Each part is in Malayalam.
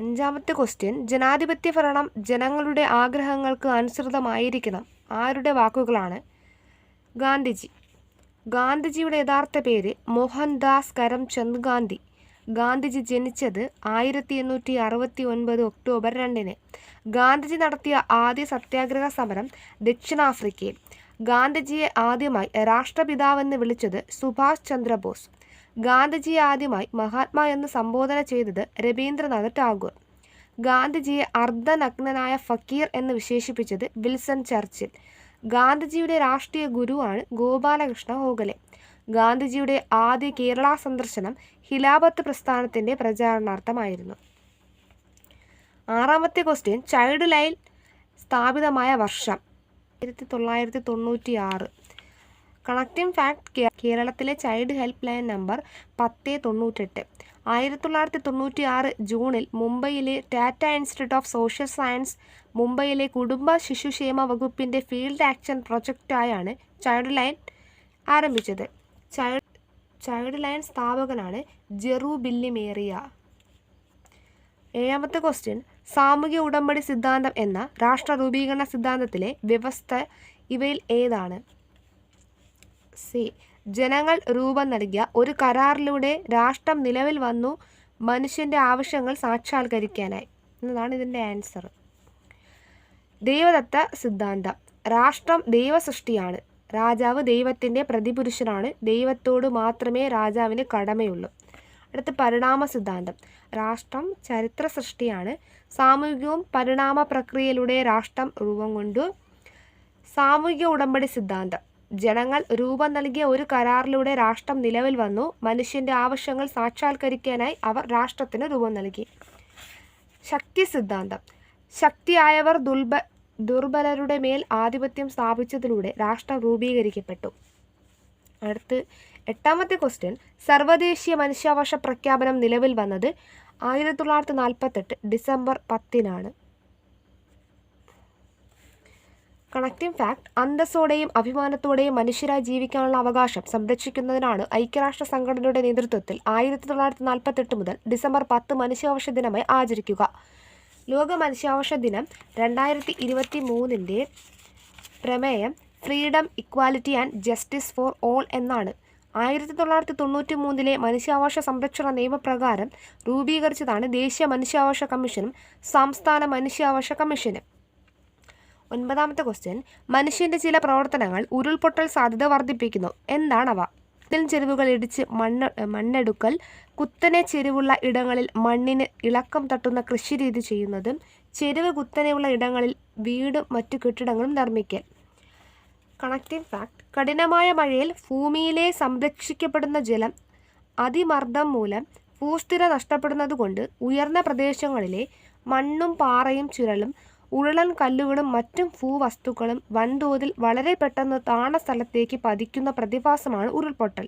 അഞ്ചാമത്തെ ക്വസ്റ്റ്യൻ, ജനാധിപത്യ ഭരണം ജനങ്ങളുടെ ആഗ്രഹങ്ങൾക്ക് അനുസൃതമായിരിക്കണം. ആരുടെ വാക്കുകളാണ്? ഗാന്ധിജി. ഗാന്ധിജിയുടെ യഥാർത്ഥ പേര് മോഹൻദാസ് കരംചന്ദ് ഗാന്ധി. ഗാന്ധിജി ജനിച്ചത് 1869 ഒക്ടോബർ 2-ന്. ഗാന്ധിജി നടത്തിയ ആദ്യ സത്യാഗ്രഹ സമരം ദക്ഷിണാഫ്രിക്കയിൽ. ഗാന്ധിജിയെ ആദ്യമായി രാഷ്ട്രപിതാവെന്ന് വിളിച്ചത് സുഭാഷ് ചന്ദ്രബോസ്. ഗാന്ധിജിയെ ആദ്യമായി മഹാത്മാ എന്ന് സംബോധന ചെയ്തത് രവീന്ദ്രനാഥ് ടാഗോർ. ഗാന്ധിജിയെ അർദ്ധനഗ്നനായ ഫക്കീർ എന്ന് വിശേഷിപ്പിച്ചത് വിൽസൺ ചർച്ചിൽ. ഗാന്ധിജിയുടെ രാഷ്ട്രീയ ഗുരുവാണ് ഗോപാലകൃഷ്ണ ഗോഖലെ. ഗാന്ധിജിയുടെ ആദ്യ കേരള സന്ദർശനം ഖിലാഫത്ത് പ്രസ്ഥാനത്തിൻ്റെ പ്രചാരണാർത്ഥമായിരുന്നു. ആറാമത്തെ ക്വസ്റ്റ്യൻ, ചൈൽഡ് ലൈൻ സ്ഥാപിതമായ വർഷം? 1996. കണക്റ്റിംഗ് ഫാക്ട്, കേരളത്തിലെ ചൈൽഡ് ഹെൽപ്പ് ലൈൻ നമ്പർ 1098. 1996 ജൂണിൽ മുംബൈയിലെ Tata institute of social science, മുംബൈയിലെ കുടുംബ ശിശുക്ഷേമ വകുപ്പിൻ്റെ ഫീൽഡ് ആക്ഷൻ പ്രൊജക്റ്റായാണ് ചൈൽഡ് ലൈൻ ആരംഭിച്ചത്. ചൈൽഡ് ലൈൻ സ്ഥാപകനാണ് ജെറു ബില്ലിമേറിയ. ഏഴാമത്തെ ക്വസ്റ്റ്യൻ, സാമൂഹ്യ ഉടമ്പടി സിദ്ധാന്തം എന്ന രാഷ്ട്ര രൂപീകരണ സിദ്ധാന്തത്തിലെ വ്യവസ്ഥ ഇവയിൽ ഏതാണ്? സി. ജനങ്ങൾ രൂപം നൽകിയ ഒരു കരാറിലൂടെ രാഷ്ട്രം നിലവിൽ വന്നു മനുഷ്യൻ്റെ ആവശ്യങ്ങൾ സാക്ഷാത്കരിക്കാനായി എന്നതാണ് ഇതിൻ്റെ ആൻസർ. ദൈവദത്ത സിദ്ധാന്തം, രാഷ്ട്രം ദൈവസൃഷ്ടിയാണ്. രാജാവ് ദൈവത്തിൻ്റെ പ്രതിപുരുഷനാണ്. ദൈവത്തോട് മാത്രമേ രാജാവിന് കടമയുള്ളൂ. അടുത്ത പരിണാമ സിദ്ധാന്തം, രാഷ്ട്രം ചരിത്ര സൃഷ്ടിയാണ്. സാമൂഹികവും പരിണാമ പ്രക്രിയയിലൂടെ രാഷ്ട്രം രൂപം കൊണ്ടു. സാമൂഹിക ഉടമ്പടി സിദ്ധാന്തം, ജനങ്ങൾ രൂപം നൽകിയ ഒരു കരാറിലൂടെ രാഷ്ട്രം നിലവിൽ വന്നു മനുഷ്യൻ്റെ ആവശ്യങ്ങൾ സാക്ഷാത്കരിക്കാനായി അവർ രാഷ്ട്രത്തിന് രൂപം നൽകി. ശക്തി സിദ്ധാന്തം, ശക്തിയായവർ ദുർബലരുടെ മേൽ ആധിപത്യം സ്ഥാപിച്ചതിലൂടെ രാഷ്ട്രം രൂപീകരിക്കപ്പെട്ടു. അടുത്ത് എട്ടാമത്തെ ക്വസ്റ്റ്യൻ, സർവ്വദേശീയ മനുഷ്യാവകാശ പ്രഖ്യാപനം നിലവിൽ വന്നത് 1948 ഡിസംബർ 10-നാണ്. കണക്റ്റിംഗ് ഫാക്ട്, അന്തസ്സോടെയും അഭിമാനത്തോടെയും മനുഷ്യരായി ജീവിക്കാനുള്ള അവകാശം സംരക്ഷിക്കുന്നതിനാണ് ഐക്യരാഷ്ട്ര സംഘടനയുടെ നേതൃത്വത്തിൽ 1948 മുതൽ ഡിസംബർ 10 മനുഷ്യാവകാശ ദിനമായി ആചരിക്കുക. ലോക മനുഷ്യാവകാശ ദിനം 2023-ൻ്റെ പ്രമേയം freedom, equality and justice for all എന്നാണ്. 1993-ലെ മനുഷ്യാവകാശ സംരക്ഷണ നിയമപ്രകാരം രൂപീകരിച്ചതാണ് ദേശീയ മനുഷ്യാവകാശ കമ്മീഷനും സംസ്ഥാന മനുഷ്യാവകാശ കമ്മീഷനും. ഒൻപതാമത്തെ ക്വസ്റ്റ്യൻ, മനുഷ്യൻ്റെ ചില പ്രവർത്തനങ്ങൾ ഉരുൾപൊട്ടൽ സാധ്യത വർദ്ധിപ്പിക്കുന്നു. എന്താണവ? ചെരുവുകൾ ഇടിച്ച് മണ്ണെടുക്കൽ, കുത്തനെ ചെരിവുള്ള ഇടങ്ങളിൽ മണ്ണിന് ഇളക്കം തട്ടുന്ന കൃഷിരീതി ചെയ്യുന്നതും, ചെരിവ് കുത്തനെയുള്ള ഇടങ്ങളിൽ വീടും മറ്റു കെട്ടിടങ്ങളും നിർമ്മിക്കൽ. കണക്റ്റിംഗ് ഫാക്ട്, കഠിനമായ മഴയിൽ ഭൂമിയിലെ സംരക്ഷിക്കപ്പെടുന്ന ജലം അതിമർദ്ദം മൂലം ഭൂസ്ഥിര നഷ്ടപ്പെടുന്നതുകൊണ്ട് ഉയർന്ന പ്രദേശങ്ങളിലെ മണ്ണും പാറയും ചുരലും ഉരുളൻ കല്ലുകളും മറ്റും ഭൂവസ്തുക്കളും വൻതോതിൽ വളരെ പെട്ടെന്ന് താണ സ്ഥലത്തേക്ക് പതിക്കുന്ന പ്രതിഭാസമാണ് ഉരുൾപൊട്ടൽ.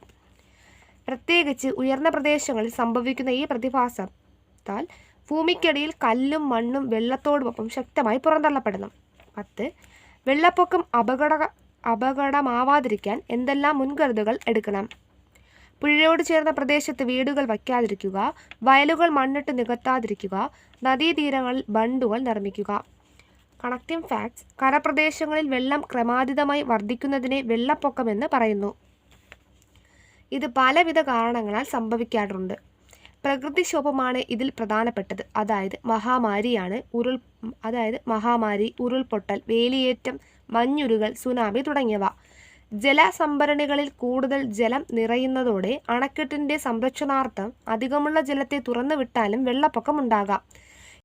പ്രത്യേകിച്ച് ഉയർന്ന പ്രദേശങ്ങളിൽ സംഭവിക്കുന്ന ഈ പ്രതിഭാസത്താൽ ഭൂമിക്കടിയിൽ കല്ലും മണ്ണും വെള്ളത്തോടൊപ്പം ശക്തമായി പുറന്തള്ളപ്പെടുന്നു. 10. വെള്ളപ്പൊക്കം അപകടമാവാതിരിക്കാൻ എന്തെല്ലാം മുൻകരുതലുകൾ എടുക്കണം? പുഴയോട് ചേർന്ന പ്രദേശത്ത് വീടുകൾ വയ്ക്കാതിരിക്കുക, വയലുകൾ മണ്ണിട്ട് നികത്താതിരിക്കുക, നദീതീരങ്ങളിൽ ബണ്ടുകൾ നിർമ്മിക്കുക. കണക്റ്റിംഗ് ഫാക്ട്സ്, കരപ്രദേശങ്ങളിൽ വെള്ളം ക്രമാതീതമായി വർദ്ധിക്കുന്നതിനെ വെള്ളപ്പൊക്കമെന്ന് പറയുന്നു. ഇത് പലവിധ കാരണങ്ങളാൽ സംഭവിക്കാറുണ്ട്. പ്രകൃതിക്ഷോഭമാണ് ഇതിൽ പ്രധാനപ്പെട്ടത്. അതായത് മഹാമാരി, ഉരുൾപൊട്ടൽ, വേലിയേറ്റം, മഞ്ഞുരുകൽ, സുനാമി തുടങ്ങിയവ. ജലസംഭരണികളിൽ കൂടുതൽ ജലം നിറയുന്നതോടെ അണക്കെട്ടിൻ്റെ സംരക്ഷണാർത്ഥം അധികമുള്ള ജലത്തെ തുറന്നു വിട്ടാലും വെള്ളപ്പൊക്കം ഉണ്ടാകാം.